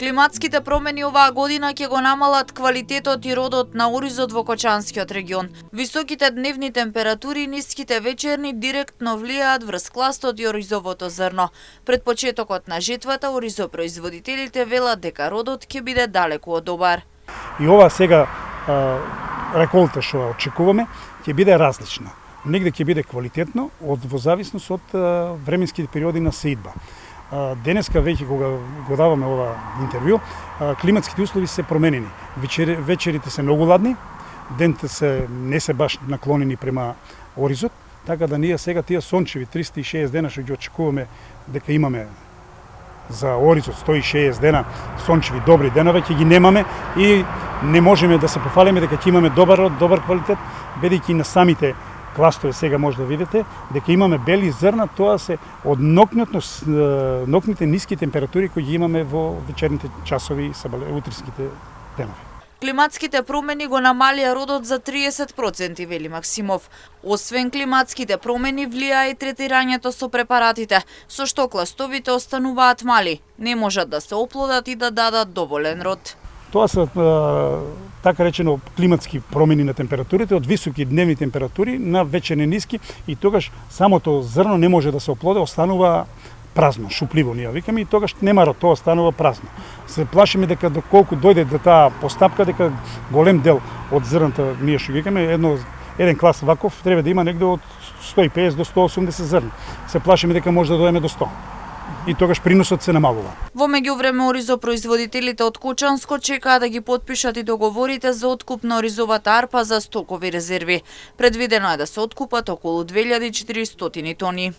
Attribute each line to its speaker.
Speaker 1: Климатските промени оваа година ќе го намалат квалитетот и родот на оризот во Кочанскиот регион. Високите дневни температури и ниските вечерни директно влијаат врз кластот и оризовото зрно. Пред почетокот на жетвата оризопроизводителите велат дека родот ќе биде далеку од добар.
Speaker 2: И ова сега реколта што очекуваме ќе биде различна. Негде ќе биде квалитетно во зависност од временските периоди на сеидба. Денеска веќе кога го даваме ова интервју, климатските услови се променени. Вечерите се многу ладни, дените не се баш наклонени према оризот, така да ние сега тие сончеви 360 дена што ги очекуваме дека имаме за оризот 160 дена сончеви добри денови ќе ги немаме и не можеме да се пофалиме дека ќе имаме добар квалитет, бидејќи на самите кластове сега може да видите дека имаме бели зрна, тоа се од нокните ниски температури кои ги имаме во вечерните часови и утринските денови.
Speaker 1: Климатските промени го намалија родот за 30%, вели Максимов. Освен климатските промени влијае и третирањето со препаратите, со што кластовите остануваат мали, не можат да се оплодат и да дадат доволен род.
Speaker 2: Тоа се така речено климатски промени на температурите, од високи дневни температури на вечерни ниски и тогаш самото зрно не може да се оплоди, останува празно, шупливо ние викаме и тогаш нема род, тоа останува празно. Се плашиме дека доколку дојде до таа постапка дека голем дел од зрната ние што викаме еден клас ваков треба да има негде од 150 до 180 зрна. Се плашиме дека може да дојдеме до 100. И тогаш приносот се намалува.
Speaker 1: Во меѓувреме оризопроизводителите од Кочанско чекаат да ги потпишат и договорите за откуп на оризовата арпа за стокови резерви. Предвидено е да се откупат околу 2400 тони.